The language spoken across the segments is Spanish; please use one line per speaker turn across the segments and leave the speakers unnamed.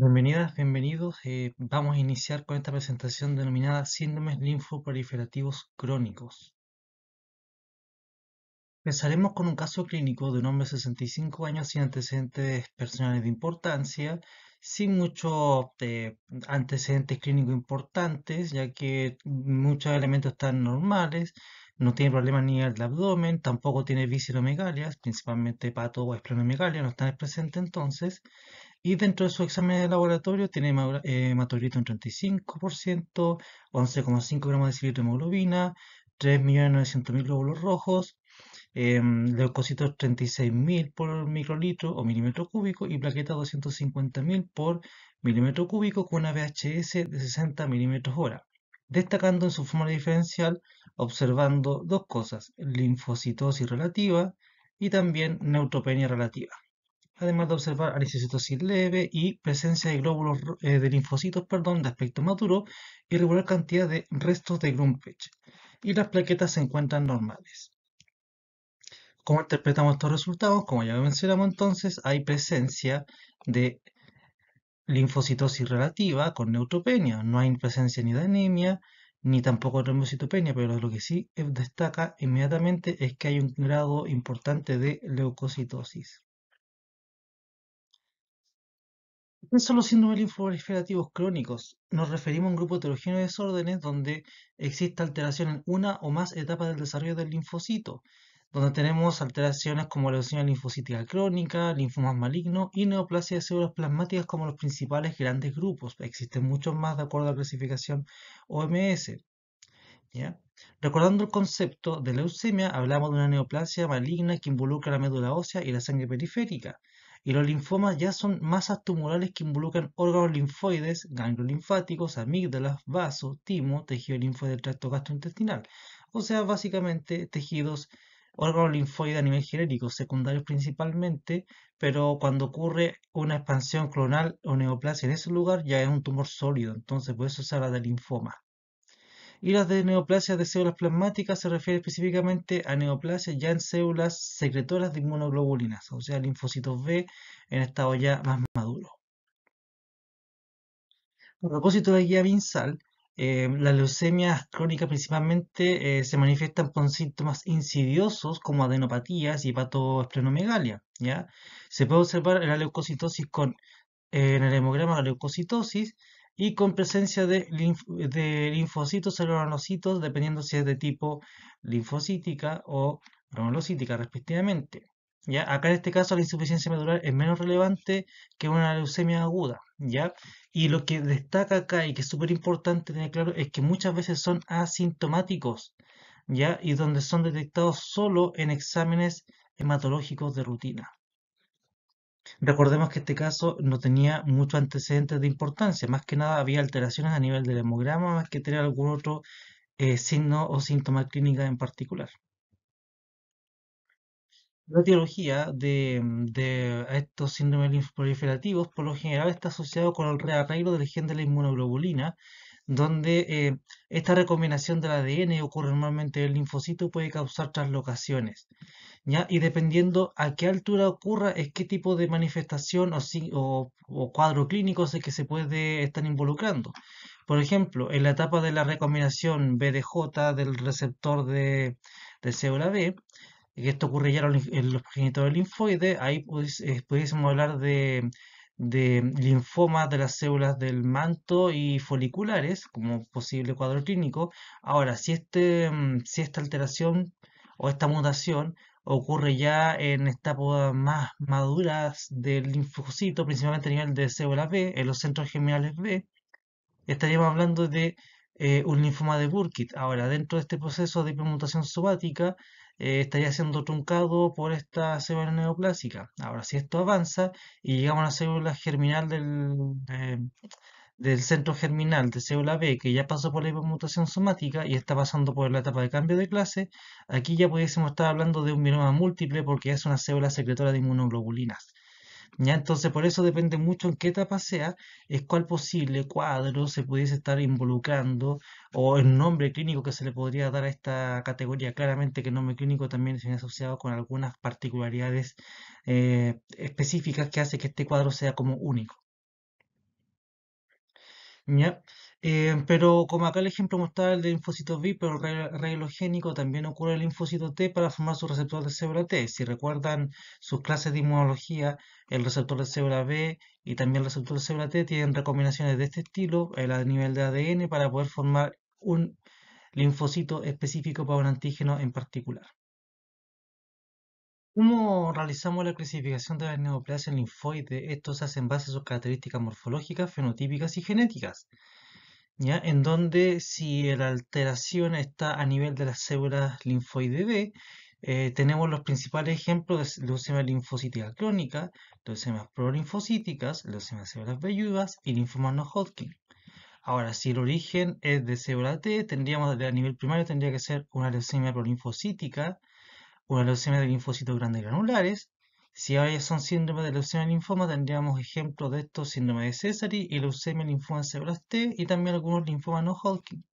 Bienvenidas, bienvenidos. Vamos a iniciar con esta presentación denominada síndromes linfoproliferativos crónicos. Empezaremos con un caso clínico de un hombre de 65 años sin antecedentes personales de importancia, sin muchos antecedentes clínicos importantes, ya que muchos elementos están normales, no tiene problemas ni el abdomen, tampoco tiene visceromegalias, principalmente hepato o esplenomegalia, no están presentes entonces. Y dentro de su examen de laboratorio tiene hematocrito en 35%, 11,5 gramos de decilitro de hemoglobina, 3.900.000 glóbulos rojos, leucocitos 36.000 por microlitro o milímetro cúbico y plaquetas 250.000 por milímetro cúbico con una VHS de 60 milímetros hora. Destacando en su fórmula diferencial, observando dos cosas, linfocitosis relativa y también neutropenia relativa, además de observar arisocitosis leve y presencia de glóbulos de linfocitos, perdón, de aspecto maduro y regular cantidad de restos de Grumpecht. Y las plaquetas se encuentran normales. ¿Cómo interpretamos estos resultados? Como ya mencionamos entonces, hay presencia de linfocitosis relativa con neutropenia. No hay presencia ni de anemia, ni tampoco de trombocitopenia, pero lo que sí destaca inmediatamente es que hay un grado importante de leucocitosis. ¿Qué son los síndromes linfoproliferativos crónicos? Nos referimos a un grupo heterogéneo de desórdenes donde existe alteración en una o más etapas del desarrollo del linfocito, donde tenemos alteraciones como leucemia linfocítica crónica, linfomas malignos y neoplasia de células plasmáticas como los principales grandes grupos. Existen muchos más de acuerdo a la clasificación OMS. ¿Ya? Recordando el concepto de leucemia, hablamos de una neoplasia maligna que involucra la médula ósea y la sangre periférica. Y los linfomas ya son masas tumorales que involucran órganos linfoides, ganglios linfáticos, amígdalas, vasos, timo, tejido linfoide del tracto gastrointestinal. O sea, básicamente tejidos, órganos linfoides a nivel genérico, secundarios principalmente, pero cuando ocurre una expansión clonal o neoplasia en ese lugar ya es un tumor sólido, entonces por eso se habla de linfoma. Y las de neoplasias de células plasmáticas se refiere específicamente a neoplasias ya en células secretoras de inmunoglobulinas, o sea, linfocitos B en estado ya más maduro. A propósito de la guía MinSal, las leucemias crónicas principalmente se manifiestan con síntomas insidiosos como adenopatías y hepatoesplenomegalia, ¿ya? Se puede observar en la leucocitosis en el hemograma la leucocitosis y con presencia de linfocitos o granulocitos, dependiendo si es de tipo linfocítica o granulocítica, respectivamente. ¿Ya? Acá en este caso la insuficiencia medular es menos relevante que una leucemia aguda, ¿ya? Y lo que destaca acá y que es súper importante tener claro es que muchas veces son asintomáticos, ¿ya? Y donde son detectados solo en exámenes hematológicos de rutina. Recordemos que este caso no tenía muchos antecedentes de importancia, más que nada había alteraciones a nivel del hemograma, más que tener algún otro signo o síntoma clínica en particular. La etiología de estos síndromes linfoproliferativos por lo general está asociado con el rearraigo del gen de la inmunoglobulina, donde esta recombinación del ADN ocurre normalmente en el linfocito y puede causar translocaciones. ¿Ya? Y dependiendo a qué altura ocurra, es qué tipo de manifestación o cuadro clínico es el que se puede estar involucrando. Por ejemplo, en la etapa de la recombinación BDJ del receptor de célula B, que esto ocurre ya en los progenitores linfoides, ahí pudiésemos hablar de linfomas de las células del manto y foliculares como posible cuadro clínico. Ahora, si esta alteración o esta mutación ocurre ya en etapas más maduras del linfocito, principalmente a nivel de célula B, en los centros germinales B, estaríamos hablando de un linfoma de Burkitt. Ahora, dentro de este proceso de hipermutación somática, estaría siendo truncado por esta célula neoplásica. Ahora, si esto avanza y llegamos a la célula germinal del centro germinal de célula B, que ya pasó por la hipermutación somática y está pasando por la etapa de cambio de clase, aquí ya pudiésemos estar hablando de un mieloma múltiple porque es una célula secretora de inmunoglobulinas. Ya, entonces por eso depende mucho en qué etapa sea, es cuál posible cuadro se pudiese estar involucrando o el nombre clínico que se le podría dar a esta categoría. Claramente que el nombre clínico también viene asociado con algunas particularidades específicas que hace que este cuadro sea como único. Ya. Pero como acá el ejemplo mostraba el de linfocito B, pero el arreglo génico también ocurre el linfocito T para formar su receptor de célula T. Si recuerdan sus clases de inmunología, el receptor de célula B y también el receptor de célula T tienen recombinaciones de este estilo a nivel de ADN para poder formar un linfocito específico para un antígeno en particular. ¿Cómo realizamos la clasificación de las neoplasias linfoides? Esto se hace en base a sus características morfológicas, fenotípicas y genéticas. ¿Ya? En donde si la alteración está a nivel de las células linfoide B, tenemos los principales ejemplos de leucemia linfocítica crónica, leucemias prolinfocíticas, leucemias células velludas y linfomas no Hodgkin. Ahora, si el origen es de célula T, tendríamos a nivel primario tendría que ser una leucemia prolinfocítica, una leucemia de linfocitos grandes granulares. Si ahora son síndrome de leucemia linfoma, tendríamos ejemplos de estos síndrome de Sézary y leucemia linfoma en células T y también algunos linfomas no Hodgkin.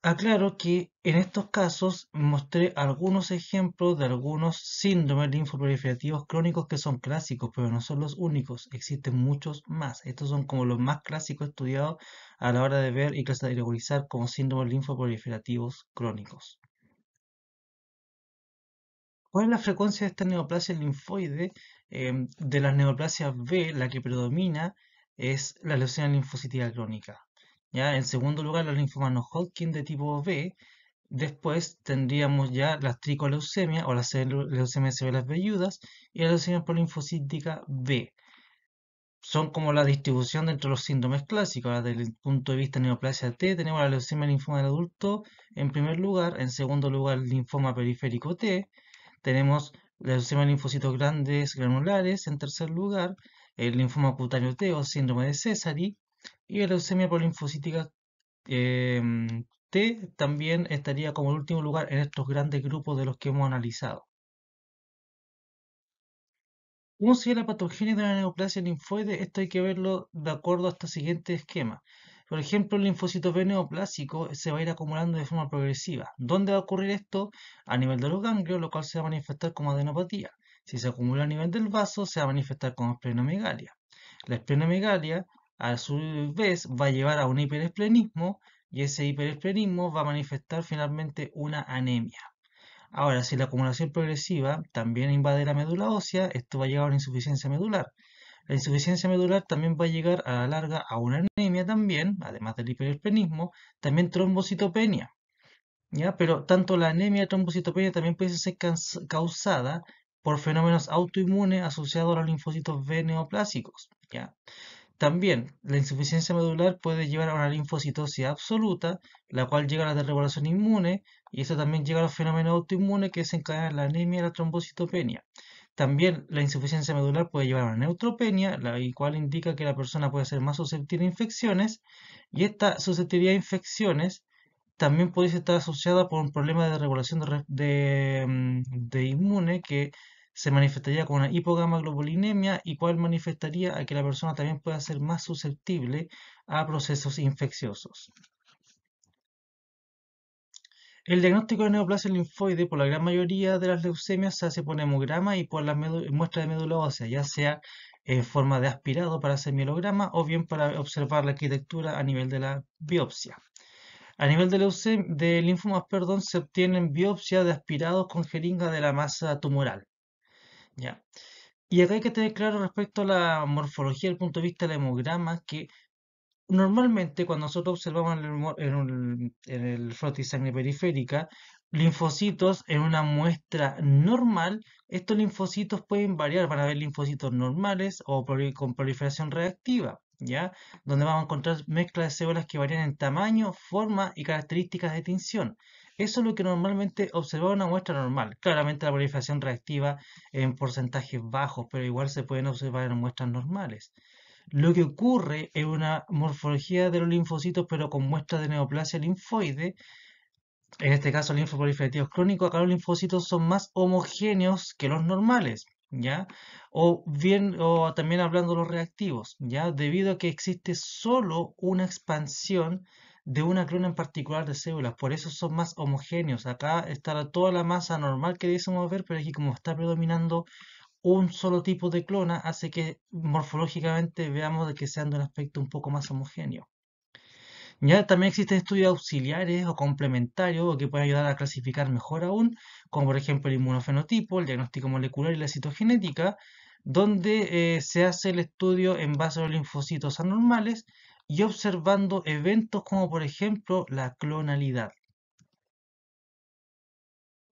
Aclaro que en estos casos mostré algunos ejemplos de algunos síndromes linfoproliferativos crónicos que son clásicos, pero no son los únicos, existen muchos más. Estos son como los más clásicos estudiados a la hora de ver y categorizar como síndromes linfoproliferativos crónicos. ¿Cuál es la frecuencia de esta neoplasia linfoide? De las neoplasias B, la que predomina es la leucemia linfocítica crónica. ¿Ya? En segundo lugar, los linfomas no Hodgkin de tipo B. Después tendríamos ya la tricoleucemia o la leucemia de células velludas y la leucemia polinfocítica B. Son como la distribución dentro de los síndromes clásicos. Ahora, desde el punto de vista de neoplasia T, tenemos la leucemia linfoma del adulto en primer lugar. En segundo lugar, el linfoma periférico T. Tenemos la leucemia de linfocitos grandes granulares en tercer lugar, el linfoma cutáneo T o síndrome de Sézary y la leucemia polinfocítica T también estaría como el último lugar en estos grandes grupos de los que hemos analizado. ¿Cómo sería la patogenia de la neoplasia linfoide? Esto hay que verlo de acuerdo a este siguiente esquema. Por ejemplo, el linfocito B neoplásico se va a ir acumulando de forma progresiva. ¿Dónde va a ocurrir esto? A nivel de los ganglios, lo cual se va a manifestar como adenopatía. Si se acumula a nivel del vaso, se va a manifestar como esplenomegalia. La esplenomegalia, a su vez, va a llevar a un hiperesplenismo y ese hiperesplenismo va a manifestar finalmente una anemia. Ahora, si la acumulación progresiva también invade la médula ósea, esto va a llegar a una insuficiencia medular. La insuficiencia medular también va a llegar a la larga a una anemia también, además del hiperesplenismo, también trombocitopenia. ¿Ya? Pero tanto la anemia y la trombocitopenia también puede ser causada por fenómenos autoinmunes asociados a los linfocitos B neoplásicos. ¿Ya? También, la insuficiencia medular puede llevar a una linfocitosis absoluta, la cual llega a la desregulación inmune, y eso también llega a los fenómenos autoinmunes que desencadenan la anemia y la trombocitopenia. También la insuficiencia medular puede llevar a una neutropenia, la cual indica que la persona puede ser más susceptible a infecciones, y esta susceptibilidad a infecciones también puede estar asociada por un problema de regulación de inmune que se manifestaría con una hipogamaglobulinemia y cual manifestaría a que la persona también pueda ser más susceptible a procesos infecciosos. El diagnóstico de neoplasia linfoide por la gran mayoría de las leucemias se hace por hemograma y por las muestras de médula ósea, ya sea en forma de aspirado para hacer mielograma o bien para observar la arquitectura a nivel de la biopsia. A nivel de, de linfomas, perdón, se obtienen biopsias de aspirados con jeringa de la masa tumoral. ¿Ya? Y acá hay que tener claro respecto a la morfología desde el punto de vista del hemograma que normalmente cuando nosotros observamos en el frotis sangre periférica linfocitos en una muestra normal, estos linfocitos pueden variar, van a haber linfocitos normales o con proliferación reactiva, ¿ya? Donde vamos a encontrar mezclas de células que varían en tamaño, forma y características de tinción. Eso es lo que normalmente observamos en una muestra normal. Claramente la proliferación reactiva en porcentajes bajos, pero igual se pueden observar en muestras normales. Lo que ocurre es una morfología de los linfocitos, pero con muestras de neoplasia linfoide, en este caso linfoproliferativos crónicos. Acá los linfocitos son más homogéneos que los normales, ¿ya? O bien, o también hablando de los reactivos, ¿ya? Debido a que existe solo una expansión de una clona en particular de células, por eso son más homogéneos. Acá está toda la masa normal que debiésemos ver, pero aquí como está predominando un solo tipo de clona hace que morfológicamente veamos de que sean de un aspecto un poco más homogéneo. Ya también existen estudios auxiliares o complementarios o que pueden ayudar a clasificar mejor aún, como por ejemplo el inmunofenotipo, el diagnóstico molecular y la citogenética, donde se hace el estudio en base a los linfocitos anormales y observando eventos como por ejemplo la clonalidad.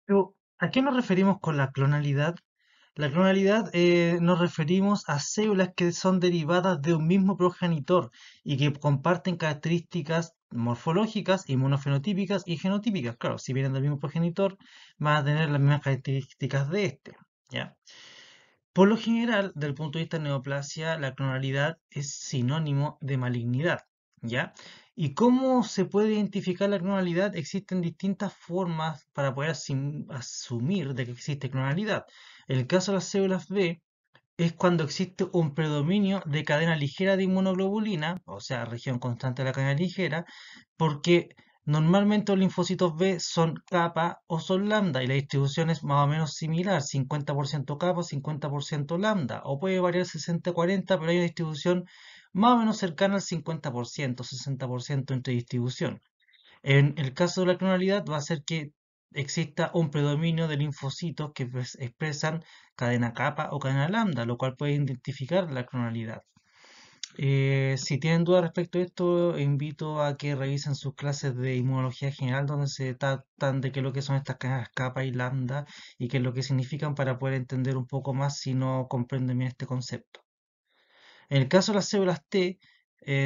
Pero, ¿a qué nos referimos con la clonalidad? La clonalidad nos referimos a células que son derivadas de un mismo progenitor y que comparten características morfológicas, inmunofenotípicas y genotípicas. Claro, si vienen del mismo progenitor, van a tener las mismas características de este. ¿Ya? Por lo general, desde el punto de vista de neoplasia, la clonalidad es sinónimo de malignidad, ¿ya? ¿Y cómo se puede identificar la clonalidad? Existen distintas formas para poder asumir de que existe clonalidad. En el caso de las células B, es cuando existe un predominio de cadena ligera de inmunoglobulina, o sea, región constante de la cadena ligera, porque normalmente los linfocitos B son kappa o son lambda y la distribución es más o menos similar, 50% kappa, 50% lambda, o puede variar 60-40, pero hay una distribución más o menos cercana al 50%, 60% entre distribución. En el caso de la clonalidad va a ser que exista un predominio de linfocitos que expresan cadena kappa o cadena lambda, lo cual puede identificar la clonalidad. Si tienen dudas respecto a esto, invito a que revisen sus clases de inmunología general, donde se tratan de qué es lo que son estas cadenas kappa y lambda y qué es lo que significan para poder entender un poco más si no comprenden bien este concepto. En el caso de las células T,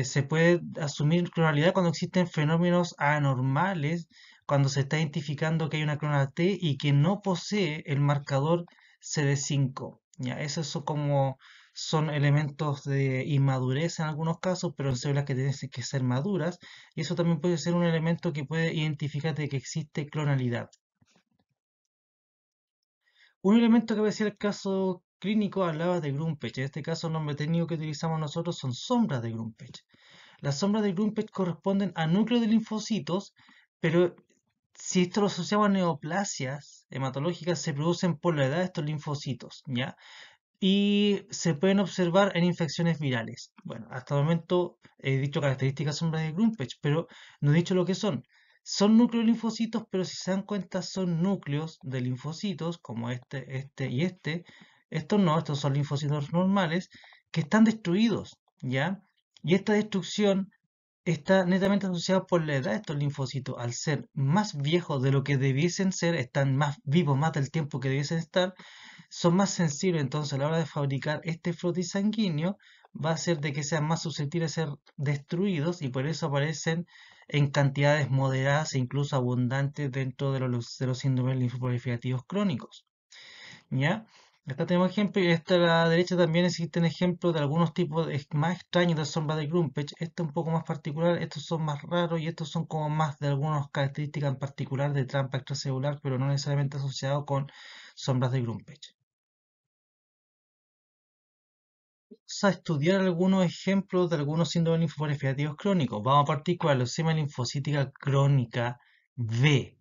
se puede asumir clonalidad cuando existen fenómenos anormales, cuando se está identificando que hay una clonal T y que no posee el marcador CD5. Ya, esos son como son elementos de inmadurez en algunos casos, pero en células que tienen que ser maduras, y eso también puede ser un elemento que puede identificar de que existe clonalidad. Un elemento que aparecía en el caso clínico hablaba de Grumpecht. En este caso, el nombre técnico que utilizamos nosotros son sombras de Grumpecht. Las sombras de Grumpecht corresponden a núcleos de linfocitos, pero si esto lo asociamos a neoplasias hematológicas, se producen por la edad de estos linfocitos, ¿ya? Y se pueden observar en infecciones virales. Bueno, hasta el momento he dicho características sombras de Grumpecht, pero no he dicho lo que son. Son núcleos de linfocitos, pero si se dan cuenta son núcleos de linfocitos, como este y este. Estos no, estos son linfocitos normales, que están destruidos, ¿ya? Y esta destrucción está netamente asociada por la edad de estos linfocitos. Al ser más viejos de lo que debiesen ser, están más vivos más del tiempo que debiesen estar, son más sensibles, entonces a la hora de fabricar este flutis sanguíneo va a ser de que sean más susceptibles a ser destruidos y por eso aparecen en cantidades moderadas e incluso abundantes dentro de los síndromes linfoproliferativos crónicos. ¿Ya? Acá tenemos ejemplos y esta a la derecha también existen ejemplos de algunos tipos más extraños de sombra de Grumpecht. Este es un poco más particular, estos son más raros y estos son como más de algunas características en particular de trampa extracelular, pero no necesariamente asociado con sombras de Grumpecht. Vamos a estudiar algunos ejemplos de algunos síndromes linfoproliferativos crónicos. Vamos a partir con la leucemia linfocítica crónica B.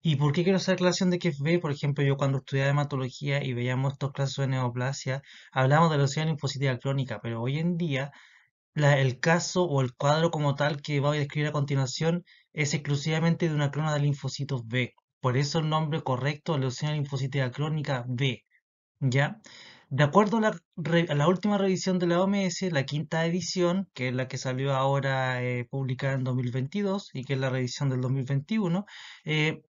¿Y por qué quiero hacer aclaración de que es B? Por ejemplo, yo cuando estudiaba hematología y veíamos estos casos de neoplasia, hablamos de leucemia linfocítica crónica, pero hoy en día el caso o el cuadro como tal que voy a describir a continuación es exclusivamente de una clona de linfocitos B. Por eso el nombre correcto es leucemia linfocítica crónica B. ¿Ya? De acuerdo a a la última revisión de la OMS, la quinta edición, que es la que salió ahora publicada en 2022 y que es la revisión del 2021, eh,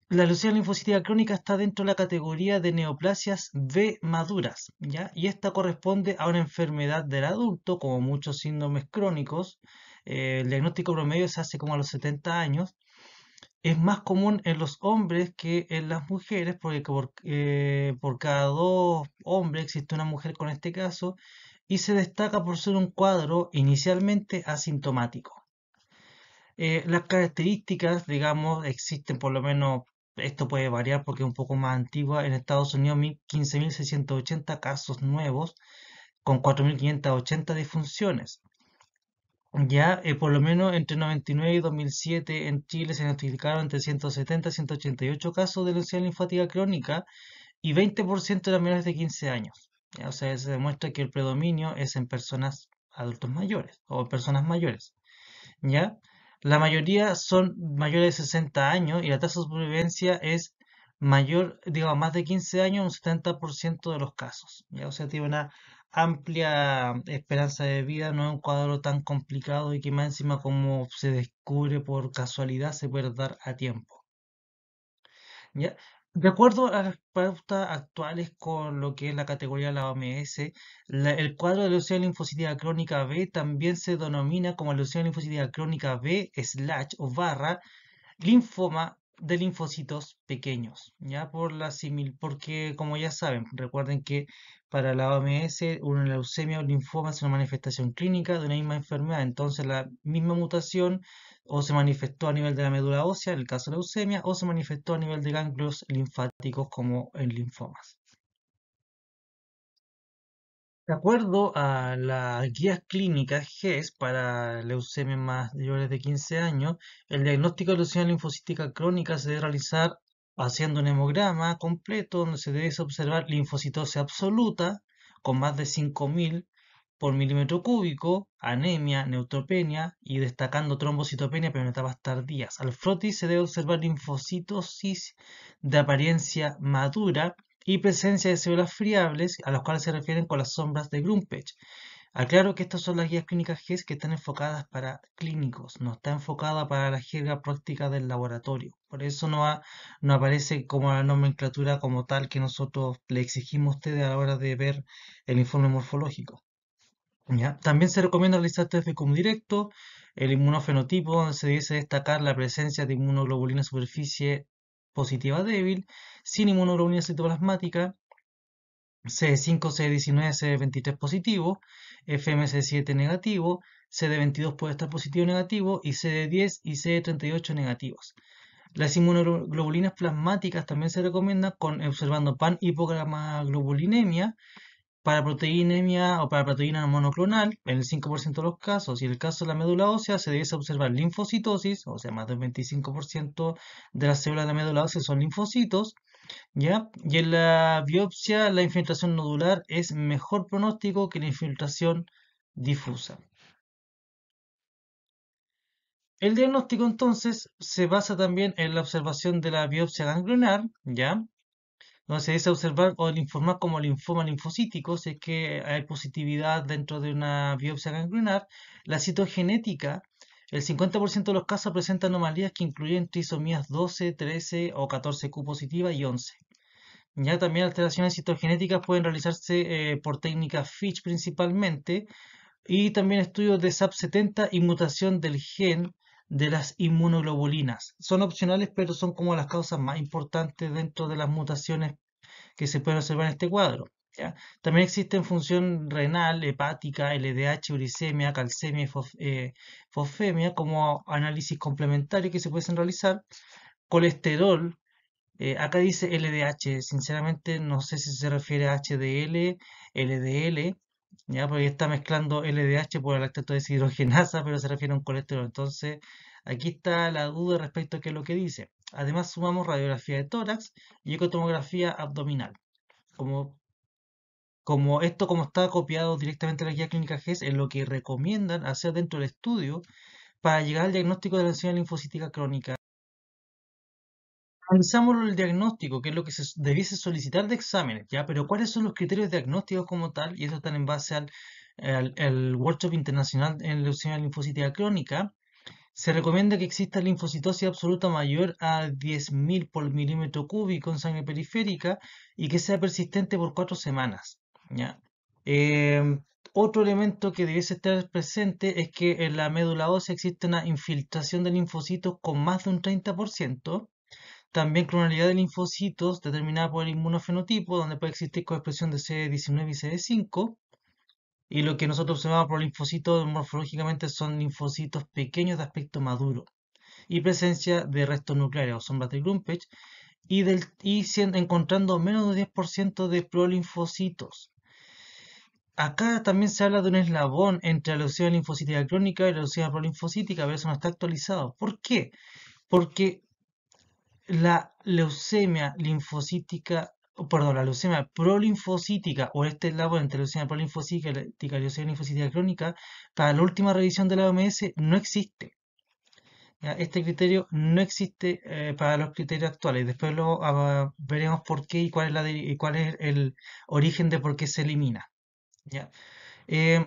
la leucemia linfocítica crónica está dentro de la categoría de neoplasias B maduras, ¿ya? Y esta corresponde a una enfermedad del adulto, como muchos síndromes crónicos. El diagnóstico promedio se hace como a los 70 años. Es más común en los hombres que en las mujeres, porque por cada dos hombres existe una mujer con este caso, y se destaca por ser un cuadro inicialmente asintomático. Las características, digamos, existen por lo menos, esto puede variar porque es un poco más antigua, en Estados Unidos 15.680 casos nuevos con 4.580 defunciones. Ya, por lo menos entre 99 y 2007 en Chile se notificaron entre 170 y 188 casos de leucemia linfática crónica y 20% eran menores de 15 años. Ya, o sea, se demuestra que el predominio es en personas adultos mayores o en personas mayores. ¿ya? La mayoría son mayores de 60 años y la tasa de supervivencia es mayor, digamos, más de 15 años, un 70% de los casos, ¿ya? O sea, tiene una amplia esperanza de vida, no es un cuadro tan complicado y que más encima como se descubre por casualidad se puede dar a tiempo. ¿Ya? De acuerdo a las pautas actuales con lo que es la categoría de la OMS, el cuadro de leucemia linfocitítica crónica B también se denomina como leucemia linfocitítica crónica B slash o barra linfoma de linfocitos pequeños, ¿ya? Porque como ya saben, recuerden que para la OMS una leucemia o linfoma es una manifestación clínica de una misma enfermedad, entonces la misma mutación o se manifestó a nivel de la médula ósea, en el caso de leucemia, o se manifestó a nivel de ganglios linfáticos como en linfomas. De acuerdo a las guías clínicas GES para leucemias mayores de 15 años, el diagnóstico de leucemia linfocítica crónica se debe realizar haciendo un hemograma completo donde se debe observar linfocitosis absoluta con más de 5.000 por milímetro cúbico, anemia, neutropenia y destacando trombocitopenia pero en etapas tardías. Al frotis se debe observar linfocitosis de apariencia madura y presencia de células friables, a las cuales se refieren con las sombras de Grumpecht. Aclaro que estas son las guías clínicas GES que están enfocadas para clínicos, no está enfocada para la jerga práctica del laboratorio. Por eso no aparece como la nomenclatura como tal que nosotros le exigimos a ustedes a la hora de ver el informe morfológico. ¿Ya? También se recomienda realizar test de como directo, el inmunofenotipo, donde se debe destacar la presencia de inmunoglobulina superficie positiva débil, sin inmunoglobulina citoplasmática, CD5, CD19, CD23 positivo, FMC7 negativo, CD22 puede estar positivo o negativo, y CD10 y CD38 negativos. Las inmunoglobulinas plasmáticas también se recomiendan observando pan-hipogramaglobulinemia para proteinemia o para proteína monoclonal, en el 5% de los casos, y en el caso de la médula ósea se debe observar linfocitosis, o sea, más del 25% de las células de la médula ósea son linfocitos, ¿ya? Y en la biopsia la infiltración nodular es mejor pronóstico que la infiltración difusa. El diagnóstico entonces se basa también en la observación de la biopsia ganglionar, ¿ya? Donde se dice observar o informar como linfoma linfocítico, si es que hay positividad dentro de una biopsia ganglionar. La citogenética, el 50% de los casos presenta anomalías que incluyen trisomías 12, 13 o 14q positiva y 11. Ya también alteraciones citogenéticas pueden realizarse por técnicas Fitch principalmente y también estudios de SAP70 y mutación del gen de las inmunoglobulinas. Son opcionales, pero son como las causas más importantes dentro de las mutaciones que se pueden observar en este cuadro. ¿Ya? También existen función renal, hepática, LDH, uricemia, calcemia y fosfemia como análisis complementarios que se pueden realizar. Colesterol, acá dice LDH, sinceramente no sé si se refiere a HDL, LDL, ya, porque está mezclando LDH por la lactato deshidrogenasa, pero se refiere a un colesterol. Entonces, aquí está la duda respecto a qué es lo que dice. Además, sumamos radiografía de tórax y ecotomografía abdominal. Como, como está copiado directamente de la guía clínica GES, es lo que recomiendan hacer dentro del estudio para llegar al diagnóstico de la leucemia linfocítica crónica. Analizamos el diagnóstico, que es lo que se debiese solicitar de exámenes, ¿ya? Pero ¿cuáles son los criterios diagnósticos como tal? Y eso están en base al Workshop Internacional en Leucemia Linfocítica Crónica. Se recomienda que exista linfocitosis absoluta mayor a 10.000 por milímetro cúbico en sangre periférica y que sea persistente por 4 semanas, ¿ya? Em, Otro elemento que debiese estar presente es que en la médula ósea existe una infiltración de linfocitos con más de un 30%. También clonalidad de linfocitos determinada por el inmunofenotipo, donde puede existir coexpresión de CD19 y CD5. Y lo que nosotros observamos por linfocitos morfológicamente son linfocitos pequeños de aspecto maduro y presencia de restos nucleares o sombras de Grumpecht encontrando menos de 10% de prolinfocitos. Acá también se habla de un eslabón entre la leucemia linfocítica crónica y la leucemia prolinfocítica, pero eso no está actualizado. ¿Por qué? Porque la leucemia linfocítica perdón, la leucemia prolinfocítica o este labor entre leucemia prolinfocítica y leucemia linfocítica crónica, para la última revisión de la OMS no existe. ¿Ya? Este criterio no existe para los criterios actuales. Después veremos por qué y cuál es y cuál es el origen de por qué se elimina. ¿Ya? Eh,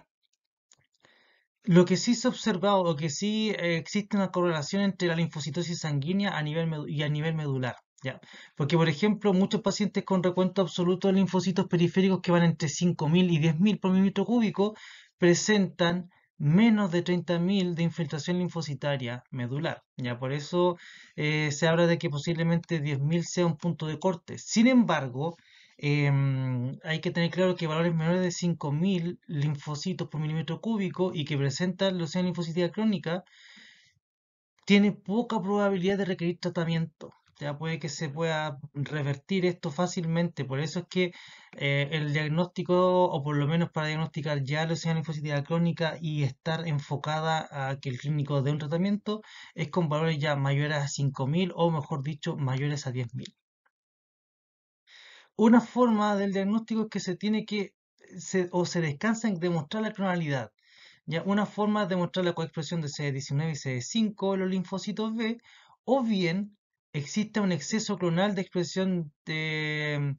lo que sí se ha observado, o que sí existe una correlación entre la linfocitosis sanguínea a nivel y a nivel medular. ¿Ya? Porque, por ejemplo, muchos pacientes con recuento absoluto de linfocitos periféricos que van entre 5.000 y 10.000 por milímetro cúbico presentan menos de 30.000 de infiltración linfocitaria medular. ¿Ya? Por eso se habla de que posiblemente 10.000 sea un punto de corte. Sin embargo, hay que tener claro que valores menores de 5.000 linfocitos por milímetro cúbico y que presentan leucemia linfocítica crónica tiene poca probabilidad de requerir tratamiento. Ya puede que se pueda revertir esto fácilmente. Por eso es que el diagnóstico, o por lo menos para diagnosticar ya leucemia linfocítica crónica y estar enfocada a que el clínico dé un tratamiento, es con valores ya mayores a 5.000 o mejor dicho, mayores a 10.000. Una forma del diagnóstico es que se tiene que, o se descansa en demostrar la clonalidad. ¿Ya? Una forma es demostrar la coexpresión de CD19 y CD5 en los linfocitos B, o bien existe un exceso clonal de expresión de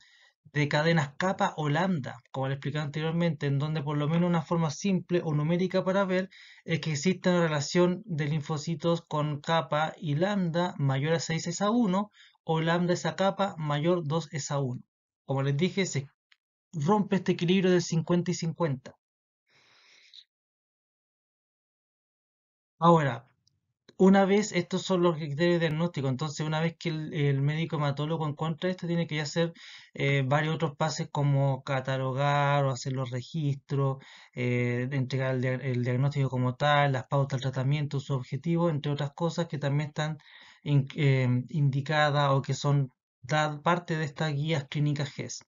cadenas kappa o lambda, como le explicaba anteriormente, en donde por lo menos una forma simple o numérica para ver es que existe una relación de linfocitos con kappa y lambda mayor a 6 es a 1 o lambda es a kappa mayor 2 es a 1. Como les dije, se rompe este equilibrio del 50 y 50. Ahora, una vez estos son los criterios diagnósticos, entonces una vez que el médico hematólogo encuentra esto, tiene que ya hacer varios otros pasos como catalogar o hacer los registros, entregar el diagnóstico como tal, las pautas del tratamiento, su objetivo, entre otras cosas que también están indicadas o que son parte de estas guías clínicas GES.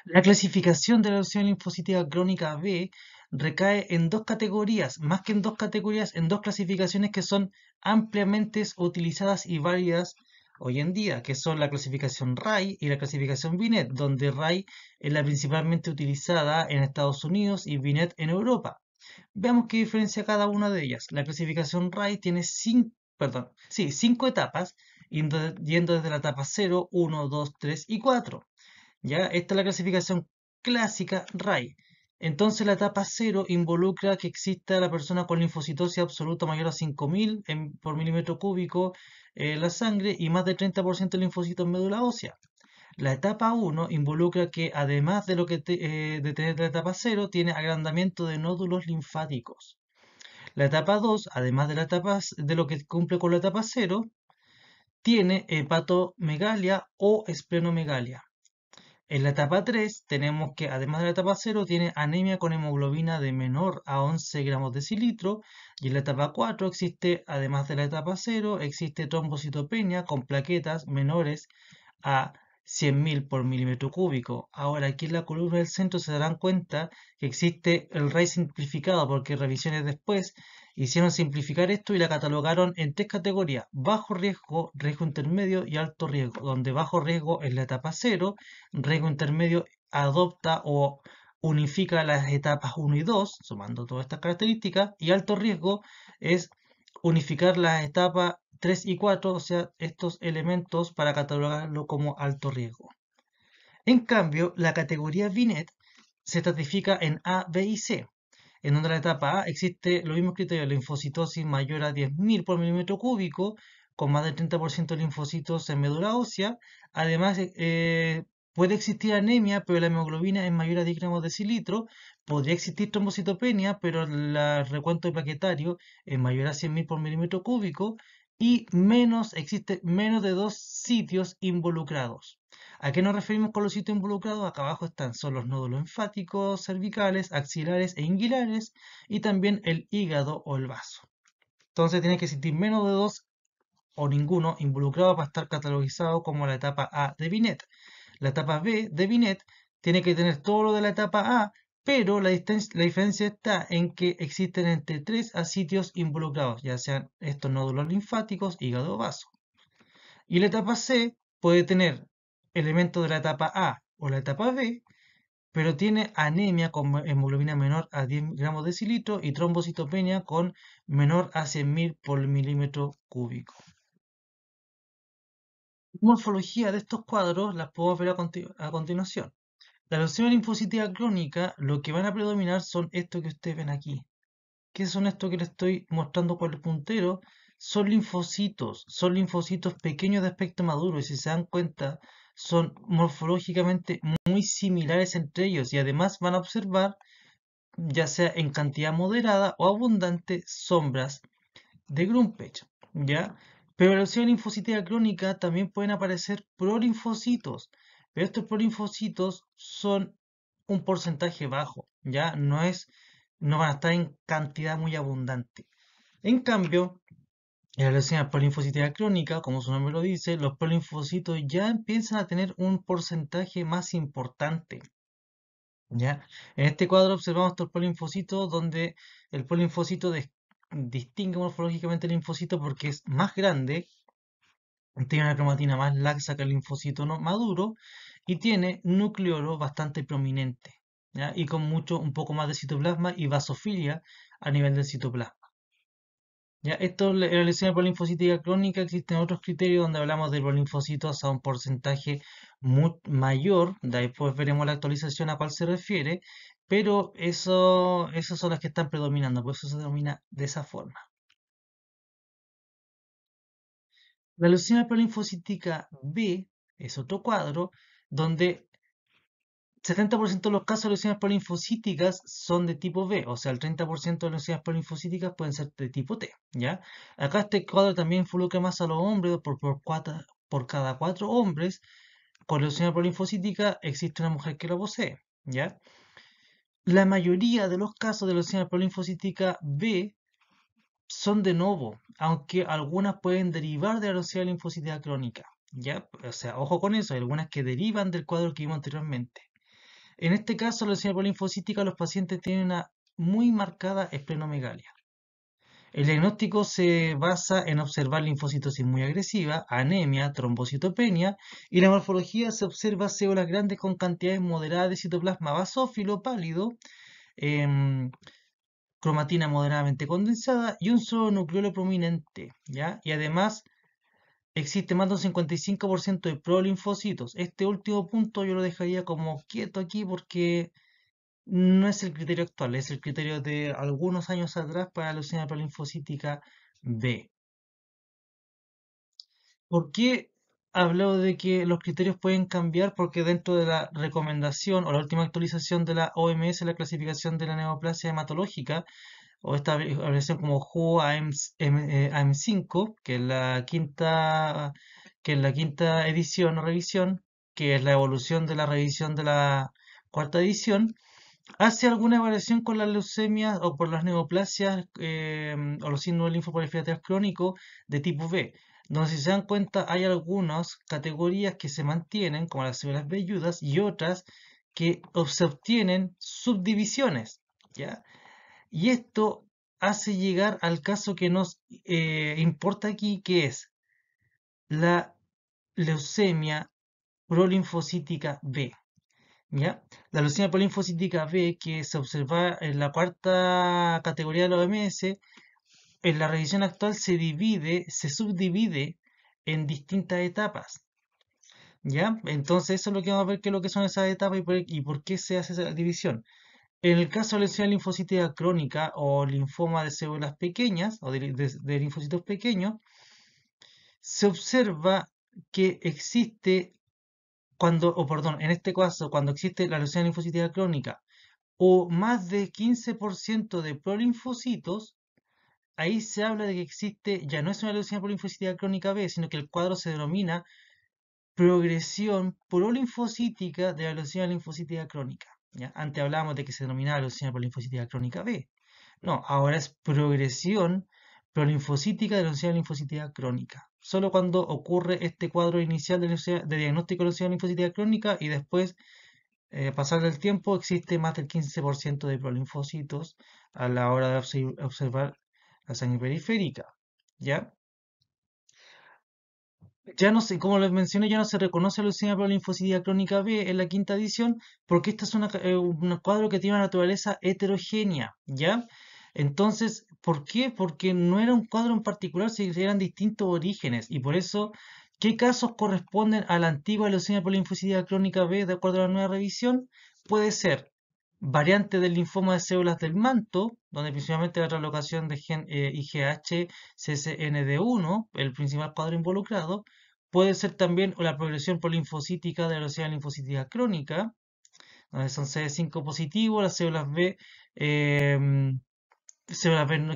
La clasificación de la leucemia linfocítica crónica B recae en dos categorías, más que en dos categorías, en dos clasificaciones que son ampliamente utilizadas y válidas hoy en día, que son la clasificación RAI y la clasificación Binet, donde RAI es la principalmente utilizada en Estados Unidos y Binet en Europa. Veamos qué diferencia cada una de ellas. La clasificación RAI tiene cinco etapas, yendo desde la etapa 0, 1, 2, 3 y 4. ¿Ya? Esta es la clasificación clásica RAI. Entonces la etapa 0 involucra que exista la persona con linfocitosis absoluta mayor a 5.000 por milímetro cúbico en la sangre y más de 30% de linfocitos en médula ósea. La etapa 1 involucra que además de lo que de tener la etapa 0, tiene agrandamiento de nódulos linfáticos. La etapa 2, además de, de lo que cumple con la etapa 0, tiene hepatomegalia o esplenomegalia. En la etapa 3 tenemos que, además de la etapa 0, tiene anemia con hemoglobina de menor a 11 gramos de decilitro. Y en la etapa 4 existe, además de la etapa 0, existe trombocitopenia con plaquetas menores a 100.000 por milímetro cúbico. Ahora, aquí en la columna del centro se darán cuenta que existe el RAI simplificado, porque revisiones después hicieron simplificar esto y la catalogaron en tres categorías: bajo riesgo, riesgo intermedio y alto riesgo, donde bajo riesgo es la etapa 0, riesgo intermedio adopta o unifica las etapas 1 y 2, sumando todas estas características, y alto riesgo es unificar las etapas 3 y 4, o sea, estos elementos para catalogarlo como alto riesgo. En cambio, la categoría Binet se estratifica en A, B y C, en donde la etapa A existe los mismos criterios: linfocitosis mayor a 10.000 por milímetro cúbico, con más del 30% de linfocitos en médula ósea. Además, puede existir anemia, pero la hemoglobina es mayor a 10 gramos de decilitro. Podría existir trombocitopenia, pero el recuento plaquetario es mayor a 100.000 por milímetro cúbico. Y existe menos de dos sitios involucrados. ¿A qué nos referimos con los sitios involucrados? Acá abajo están, son los nódulos linfáticos, cervicales, axilares e inguinales, y también el hígado o el vaso. Entonces tiene que existir menos de dos o ninguno involucrado para estar catalogizado como la etapa A de Binet. La etapa B de Binet tiene que tener todo lo de la etapa A, pero la diferencia está en que existen entre 3 a sitios involucrados, ya sean estos nódulos linfáticos, hígado o vaso. Y la etapa C puede tener elementos de la etapa A o la etapa B, pero tiene anemia con hemoglobina menor a 10 gramos de decilitro y trombocitopenia con menor a 100.000 por milímetro cúbico. Morfología de estos cuadros las puedo ver a continuación. La leucemia linfocitiva crónica, lo que van a predominar son estos que ustedes ven aquí. ¿Qué son estos que les estoy mostrando con el puntero? Son linfocitos pequeños de aspecto maduro y si se dan cuenta son morfológicamente muy similares entre ellos y además van a observar, ya sea en cantidad moderada o abundante, sombras de Grumpecht, ¿ya? Pero en la leucemia linfocitiva crónica también pueden aparecer prolinfocitos, pero estos prolinfocitos son un porcentaje bajo, ¿ya? No van a estar en cantidad muy abundante. En cambio, en la leucemia prolinfocitiva crónica, como su nombre lo dice, los prolinfocitos ya empiezan a tener un porcentaje más importante, ¿ya? En este cuadro observamos estos polinfocitos donde el polinfocito distingue morfológicamente el linfocito porque es más grande, tiene una cromatina más laxa que el linfocito maduro y tiene núcleo bastante prominente, ¿ya? Y con un poco más de citoplasma y basofilia a nivel del citoplasma. Ya, esto en la lesión polinfocítica crónica existen otros criterios donde hablamos de linfocitos a un porcentaje mayor, después veremos la actualización a cuál se refiere, pero esos son las que están predominando, por eso se denomina de esa forma. La leucemia polinfocítica B es otro cuadro donde 70% de los casos de leucemias polinfocíticas son de tipo B, o sea, el 30% de leucemias polinfocíticas pueden ser de tipo T, ¿ya? Acá este cuadro también involucra más a los hombres, por cada 4 hombres con leucemia polinfocítica existe una mujer que lo posee, ¿ya? La mayoría de los casos de leucemia polinfocítica B son de novo, aunque algunas pueden derivar de la leucemia linfocítica crónica, ¿ya? O sea, ojo con eso, hay algunas que derivan del cuadro que vimos anteriormente. En este caso, la leucemia polinfocítica, los pacientes tienen una muy marcada esplenomegalia. El diagnóstico se basa en observar linfocitosis muy agresiva, anemia, trombocitopenia y la morfología se observa células grandes con cantidades moderadas de citoplasma basófilo pálido, em, cromatina moderadamente condensada y un solo nucleolo prominente, ¿ya? Y además existe más de un 55% de prolinfocitos. Este último punto yo lo dejaría como quieto aquí porque no es el criterio actual, es el criterio de algunos años atrás para la leucemia prolinfocítica B. ¿Por qué hablo de que los criterios pueden cambiar? Porque dentro de la recomendación o la última actualización de la OMS, la clasificación de la neoplasia hematológica, o esta abreviación como WHO AM5, que es la quinta edición o revisión, que es la evolución de la revisión de la cuarta edición, ¿hace alguna evaluación con las leucemias o por las neoplasias o los síndromes linfoproliferativos crónicos de tipo B? Donde si se dan cuenta hay algunas categorías que se mantienen, como las células velludas, y otras que se obtienen subdivisiones, ¿ya? Y esto hace llegar al caso que nos importa aquí, que es la leucemia prolinfocítica B. ¿Ya? La leucemia polinfocítica B, que se observa en la cuarta categoría de la OMS, en la revisión actual se subdivide en distintas etapas. ¿Ya? Entonces, eso es lo que vamos a ver qué es lo que son esas etapas y por qué se hace esa división. En el caso de leucemia linfocítica crónica o linfoma de células pequeñas o de linfocitos pequeños, se observa que existe perdón, en este caso, cuando existe la leucemia linfocítica crónica o más de 15% de prolinfocitos, ahí se habla de que existe, ya no es una leucemia prolinfocítica crónica B, sino que el cuadro se denomina progresión prolinfocítica de la leucemia linfocítica crónica. ¿Ya? Antes hablábamos de que se denominaba leucemia prolinfocítica crónica B. No, ahora es progresión prolinfocítica de la leucemia linfocítica crónica. Solo cuando ocurre este cuadro inicial de diagnóstico de leucemia linfocítica crónica y después pasar del tiempo existe más del 15% de prolinfocitos a la hora de observar la sangre periférica. ¿Ya? Ya no sé, como les mencioné, ya no se reconoce la leucemia linfocítica crónica B en la quinta edición porque esta es un cuadro que tiene una naturaleza heterogénea, ¿ya? Entonces, ¿por qué? Porque no era un cuadro en particular, si eran distintos orígenes y por eso, ¿qué casos corresponden a la antigua leucemia linfocítica crónica B de acuerdo a la nueva revisión? Puede ser variante del linfoma de células del manto, donde principalmente la translocación de gen IGH CCND1, el principal cuadro involucrado, puede ser también la progresión polinfocítica de la leucemia linfocítica crónica, donde son CD5 positivo, las células B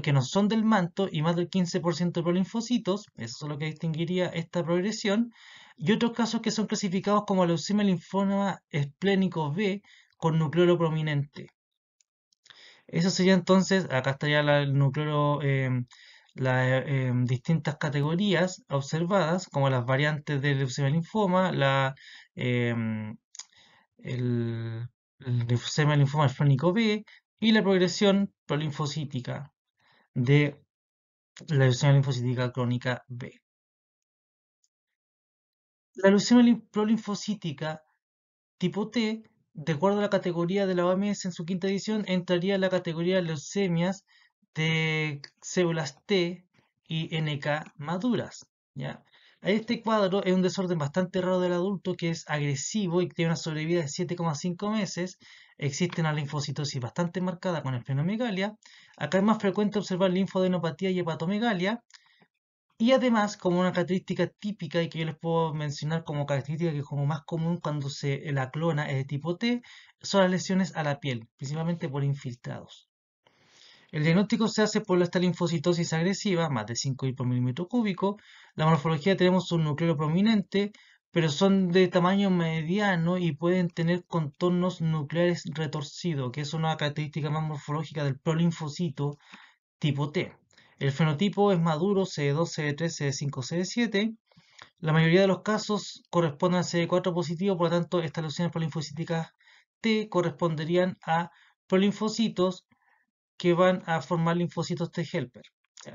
que no son del manto y más del 15% de prolinfocitos, eso es lo que distinguiría esta progresión, y otros casos que son clasificados como leucemia linfoma esplénico B con nucleolo prominente. Eso sería entonces, acá estaría el núcleo, las distintas categorías observadas, como las variantes del leucemia linfoma, em, el, el leucemia linfoma crónico B y la progresión prolinfocítica de la leucemia linfocítica crónica B. La leucemia prolinfocítica tipo T, de acuerdo a la categoría de la OMS en su quinta edición, entraría en la categoría de leucemias de células T y NK maduras, ¿ya? Este cuadro es un desorden bastante raro del adulto que es agresivo y tiene una sobrevida de 7,5 meses. Existe una linfocitosis bastante marcada con esplenomegalia. Acá es más frecuente observar linfoadenopatía y hepatomegalia. Y además, como una característica típica y que yo les puedo mencionar como característica que es como más común cuando la clona es de tipo T, son las lesiones a la piel, principalmente por infiltrados. El diagnóstico se hace por esta linfocitosis agresiva, más de 5 por milímetro cúbico. La morfología tenemos un núcleo prominente, pero son de tamaño mediano y pueden tener contornos nucleares retorcidos, que es una característica más morfológica del prolinfocito tipo T. El fenotipo es maduro CD2, CD3, CD5, CD7. La mayoría de los casos corresponden a CD4 positivo, por lo tanto, estas lesiones prolinfocíticas T corresponderían a prolinfocitos que van a formar linfocitos T helper.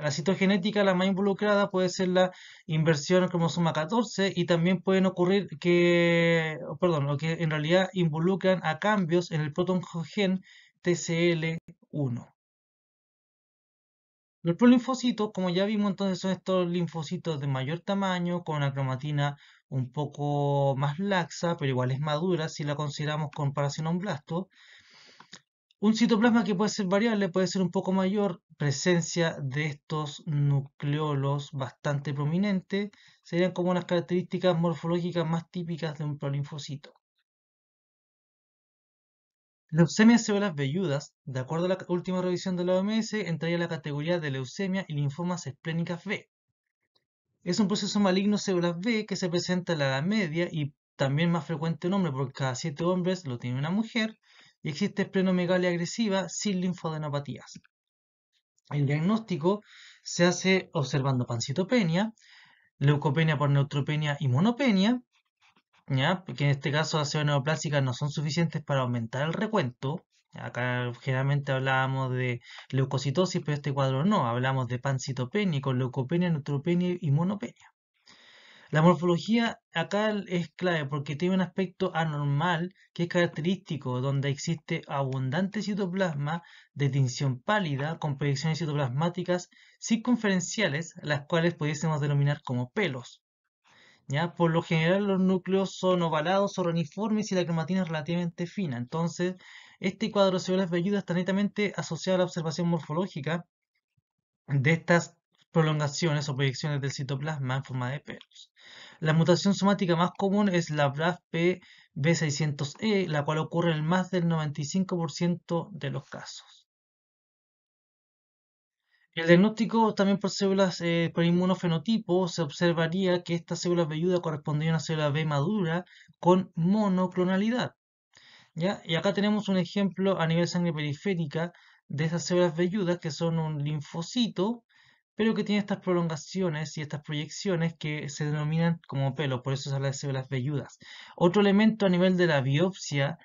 La citogenética, la más involucrada, puede ser la inversión al cromosoma 14 y también pueden ocurrir perdón, lo que en realidad involucran a cambios en el protongen TCL1. Los prolinfocitos, como ya vimos, entonces son estos linfocitos de mayor tamaño, con una cromatina un poco más laxa, pero igual es madura si la consideramos con comparación a un blasto. Un citoplasma que puede ser variable, puede ser un poco mayor, presencia de estos nucleolos bastante prominentes, serían como las características morfológicas más típicas de un prolinfocito. Leucemia células velludas, de acuerdo a la última revisión de la OMS, entraría en la categoría de leucemia y linfomas esplénicas B. Es un proceso maligno células B que se presenta en la Edad Media y también más frecuente en hombres, porque cada 7 hombres lo tiene una mujer, y existe esplenomegalia agresiva sin linfadenopatías. El diagnóstico se hace observando pancitopenia, leucopenia por neutropenia y monopenia, ¿ya? Porque en este caso las células neoplásicas no son suficientes para aumentar el recuento. Acá generalmente hablábamos de leucocitosis, pero este cuadro no, hablamos de pancitopenia con leucopenia, neutropenia y monopenia. La morfología acá es clave porque tiene un aspecto anormal que es característico, donde existe abundante citoplasma de tinción pálida con proyecciones citoplasmáticas circunferenciales, las cuales pudiésemos denominar como pelos. ¿Ya? Por lo general los núcleos son ovalados o reniformes y la cromatina es relativamente fina. Entonces, este cuadro de células velludas está netamente asociado a la observación morfológica de estas prolongaciones o proyecciones del citoplasma en forma de pelos. La mutación somática más común es la BRAF-P B600E, la cual ocurre en más del 95% de los casos. El diagnóstico también por células por inmunofenotipo se observaría que estas células velludas correspondían a una célula B madura con monoclonalidad. ¿Ya? Y acá tenemos un ejemplo a nivel sangre periférica de esas células velludas que son un linfocito, pero que tiene estas prolongaciones y estas proyecciones que se denominan como pelo, por eso se habla de células velludas. Otro elemento a nivel de la biopsia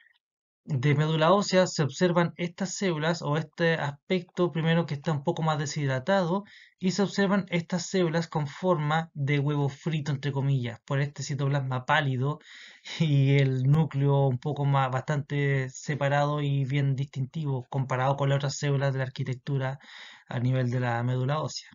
de médula ósea se observan estas células o este aspecto primero que está un poco más deshidratado y se observan estas células con forma de huevo frito entre comillas por este citoplasma pálido y el núcleo un poco más bastante separado y bien distintivo comparado con las otras células de la arquitectura a nivel de la médula ósea.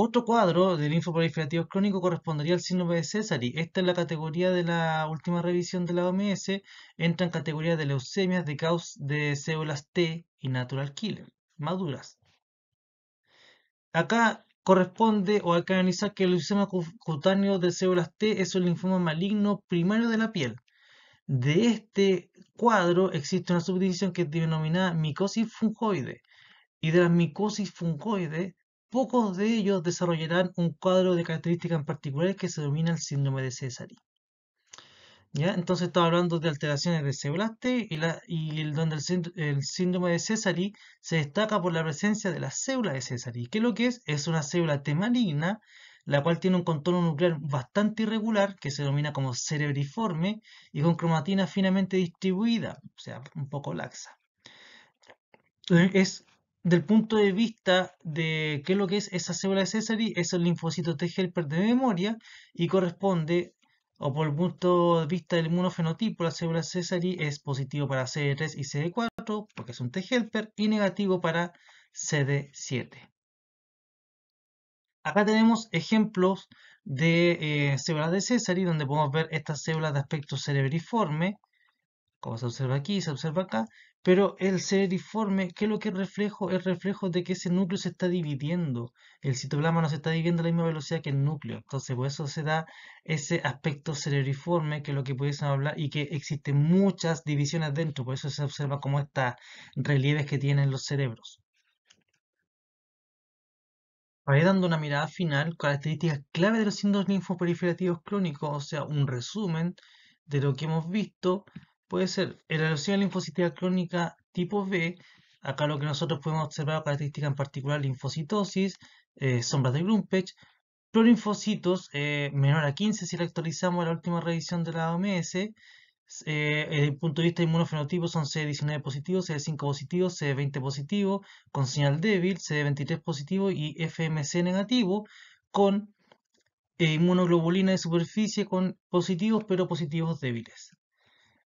Otro cuadro de linfoproliferativos crónicos correspondería al síndrome de Sézary. Esta es la categoría de la última revisión de la OMS. Entra en categoría de leucemias de causa de células T y natural killer, maduras. Acá corresponde o hay que analizar que el leucemia cutáneo de células T es un linfoma maligno primario de la piel. De este cuadro existe una subdivisión que es denominada micosis fungoide y de las micosis fungoides, pocos de ellos desarrollarán un cuadro de características en particulares que se denomina el síndrome de Sézary. ¿Ya? Entonces estamos hablando de alteraciones de células T donde el síndrome de Sézary se destaca por la presencia de la célula de Sézary. ¿Qué es lo que es? Es una célula T maligna, la cual tiene un contorno nuclear bastante irregular, que se denomina como cerebriforme, y con cromatina finamente distribuida, o sea, un poco laxa. Es del punto de vista de qué es lo que es esa célula de Sézary, es el linfocito T helper de memoria y corresponde, o por el punto de vista del inmunofenotipo, la célula Sézary es positivo para CD3 y CD4 porque es un T helper y negativo para CD7. Acá tenemos ejemplos de células de Sézary donde podemos ver estas células de aspecto cerebriforme como se observa aquí, se observa acá, pero el seriforme, ¿qué es lo que es reflejo? Es reflejo de que ese núcleo se está dividiendo. El citoplasma no se está dividiendo a la misma velocidad que el núcleo. Entonces, por eso se da ese aspecto cerebriforme, que es lo que pudiésemos hablar, y que existen muchas divisiones dentro. Por eso se observa como estas relieves que tienen los cerebros. Para ir dando una mirada final, características clave de los síndromes linfoproliferativos crónicos, o sea, un resumen de lo que hemos visto, puede ser la erosión linfocitática crónica tipo B. Acá lo que nosotros podemos observar, características en particular, linfocitosis, sombras de Grumpecht, prolinfocitos menor a 15 si la actualizamos a la última revisión de la OMS. Desde el punto de vista inmunofenotipo son CD19 positivo, CD5 positivo, CD20 positivo, con señal débil, CD23 positivo y FMC negativo, con inmunoglobulina de superficie con positivos pero positivos débiles.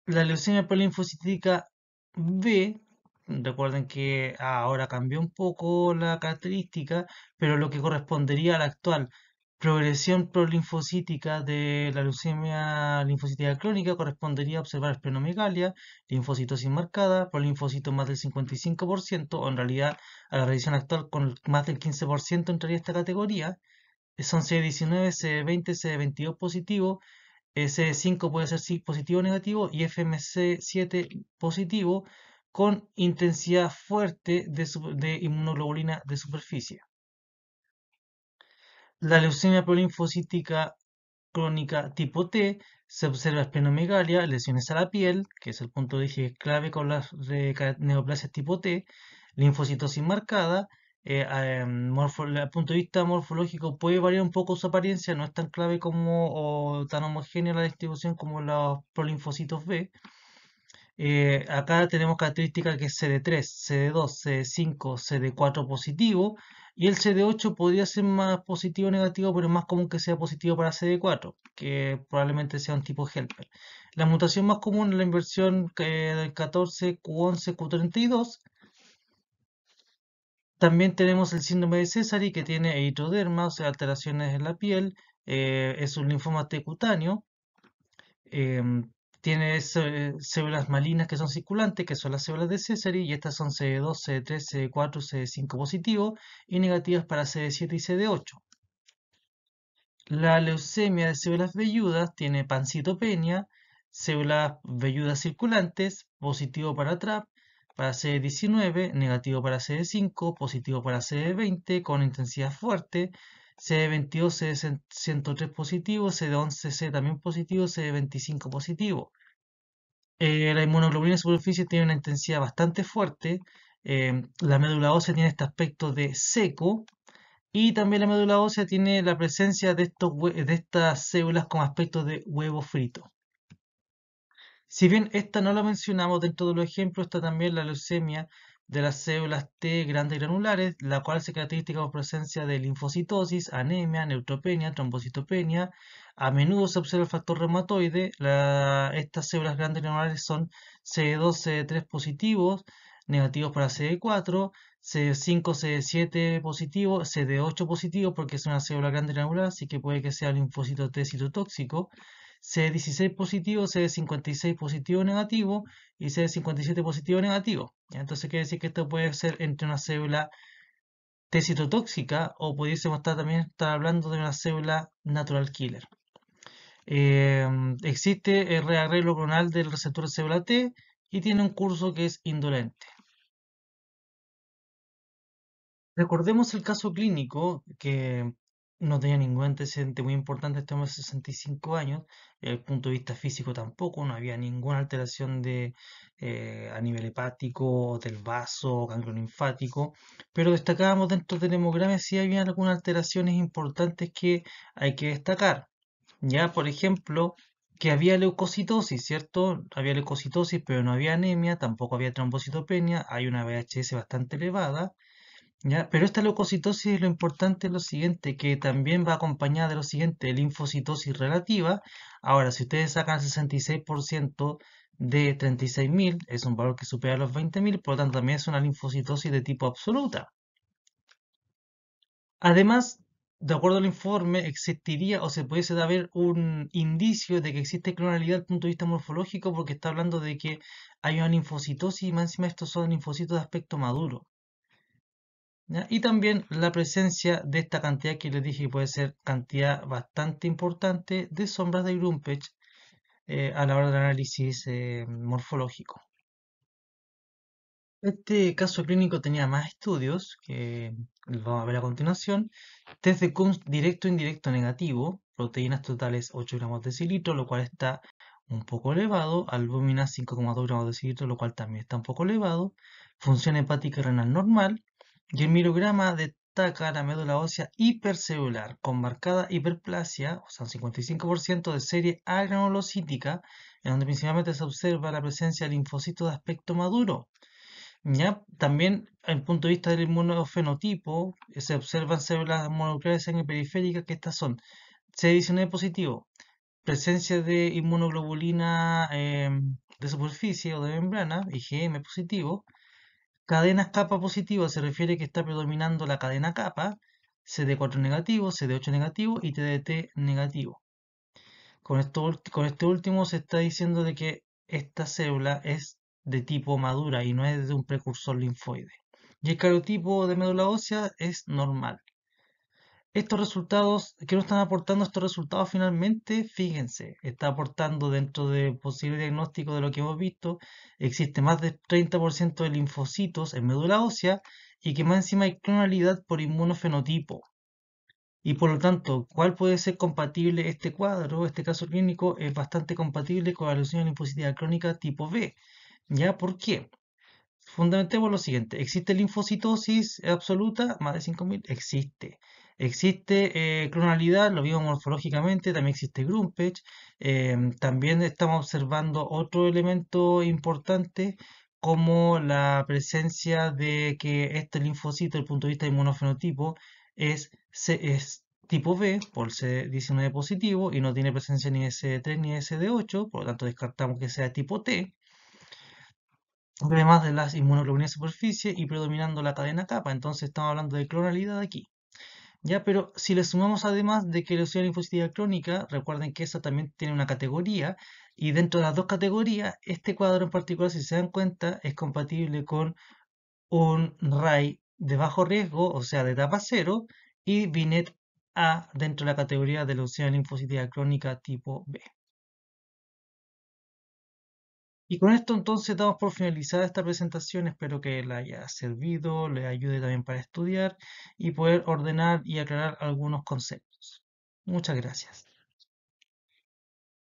La leucemia prolinfocítica B, recuerden que ahora cambió un poco la característica, pero lo que correspondería a la actual progresión prolinfocítica de la leucemia linfocítica crónica correspondería a observar esplenomegalia, linfocitosis marcada, prolinfocitos más del 55%, o en realidad a la revisión actual con más del 15% entraría esta categoría. Son CD19, CD20, CD22 positivo, CD5 puede ser sí positivo o negativo y FMC7 positivo con intensidad fuerte de inmunoglobulina de superficie. La leucemia prolinfocítica crónica tipo T se observa esplenomegalia, lesiones a la piel, que es el punto de eje clave con las neoplasias tipo T, linfocitosis marcada. El punto de vista morfológico puede variar un poco su apariencia, no es tan clave como o tan homogénea la distribución como los prolinfocitos B. Acá tenemos características que es CD3, CD2, CD5, CD4 positivo y el CD8 podría ser más positivo o negativo, pero es más común que sea positivo para CD4, que probablemente sea un tipo helper. La mutación más común es la inversión del 14, Q11, Q32. También tenemos el síndrome de Sézary que tiene erytroderma, o sea, alteraciones en la piel, es un linfoma T cutáneo. Em, Tiene células malignas que son circulantes, que son las células de Sézary, y estas son CD2, CD3, CD4, CD5 positivo y negativas para CD7 y CD8. La leucemia de células velludas tiene pancitopenia, células velludas circulantes, positivo para TRAP, para CD19, negativo para CD5, positivo para CD20 con intensidad fuerte, CD22, CD103 positivo, CD11C también positivo, CD25 positivo. La inmunoglobulina de superficie tiene una intensidad bastante fuerte. La médula ósea tiene este aspecto de seco. Y también la médula ósea tiene la presencia de estas células con aspecto de huevo frito. Si bien esta no la mencionamos dentro de los ejemplos, está también la leucemia de las células T grandes granulares, la cual se caracteriza por presencia de linfocitosis, anemia, neutropenia, trombocitopenia. A menudo se observa el factor reumatoide. Estas células grandes granulares son CD2, CD3 positivos, negativos para CD4, CD5, CD7 positivo, CD8 positivo porque es una célula grande granular, así que puede que sea linfocito T citotóxico. CD16 positivo, CD56 positivo negativo y CD57 positivo negativo. ¿Ya? Entonces quiere decir que esto puede ser entre una célula T citotóxica o pudiésemos también estar hablando de una célula natural killer. Existe el rearreglo clonal del receptor de célula T y tiene un curso que es indolente. Recordemos el caso clínico que no tenía ningún antecedente muy importante, este hombre de 65 años, desde el punto de vista físico tampoco, no había ninguna alteración a nivel hepático, o del vaso, ganglio linfático, pero destacábamos dentro del hemograma si había algunas alteraciones importantes que hay que destacar. Ya, por ejemplo, que había leucocitosis, ¿cierto? Había leucocitosis, pero no había anemia, tampoco había trombocitopenia, hay una VHS bastante elevada. ¿Ya? Pero esta leucocitosis, lo importante es lo siguiente, que también va acompañada de lo siguiente, linfocitosis relativa. Ahora, si ustedes sacan el 66% de 36.000, es un valor que supera los 20.000, por lo tanto también es una linfocitosis de tipo absoluta. Además, de acuerdo al informe, existiría o se pudiese haber un indicio de que existe clonalidad desde el punto de vista morfológico porque está hablando de que hay una linfocitosis y más encima estos son linfocitos de aspecto maduro. ¿Ya? Y también la presencia de esta cantidad que les dije que puede ser cantidad bastante importante de sombras de Grumpecht a la hora del análisis morfológico. Este caso clínico tenía más estudios que los vamos a ver a continuación. Test de Coombs directo e indirecto negativo, proteínas totales 8 gramos de decilitro, lo cual está un poco elevado, albúmina 5,2 gramos de decilitro, lo cual también está un poco elevado, función hepática y renal normal, y el mirograma destaca la médula ósea hipercelular con marcada hiperplasia, o sea, un 55% de serie agranulocítica, en donde principalmente se observa la presencia de linfocitos de aspecto maduro. ¿Ya? También, desde el punto de vista del inmunofenotipo, se observan células moleculares de sangre periféricas que estas son CD19 positivo, presencia de inmunoglobulina de superficie o de membrana, IgM positivo, cadenas capa positivo se refiere que está predominando la cadena capa, CD4 negativo, CD8 negativo y TDT negativo. Con este último se está diciendo de que esta célula es de tipo madura y no es de un precursor linfoide. Y el cariotipo de médula ósea es normal. Estos resultados, ¿qué nos están aportando estos resultados finalmente? Fíjense, está aportando dentro de posible diagnóstico de lo que hemos visto, existe más del 30% de linfocitos en médula ósea y que más encima hay clonalidad por inmunofenotipo. Y por lo tanto, ¿cuál puede ser compatible este cuadro? Este caso clínico es bastante compatible con la leucemia linfocitárea crónica tipo B. ¿Ya? ¿Por qué? Fundamentemos lo siguiente. ¿Existe linfocitosis absoluta? Más de 5.000. Existe. Existe clonalidad, lo vimos morfológicamente, también existe Grumpecht. También estamos observando otro elemento importante como la presencia de que este linfocito, desde el punto de vista de inmunofenotipo, es tipo B por CD19 positivo y no tiene presencia ni de CD3 ni de CD8, por lo tanto descartamos que sea tipo T, además de las inmunoglobulinas de superficie y predominando la cadena capa. Entonces estamos hablando de clonalidad aquí. Ya, pero si le sumamos además de que la leucemia linfocitárea crónica, recuerden que esa también tiene una categoría, y dentro de las dos categorías, este cuadro en particular, si se dan cuenta, es compatible con un RAI de bajo riesgo, o sea, de etapa cero, y Binet A dentro de la categoría de leucemia linfocitárea crónica tipo B. Y con esto entonces damos por finalizada esta presentación. Espero que le haya servido, le ayude también para estudiar y poder ordenar y aclarar algunos conceptos. Muchas gracias.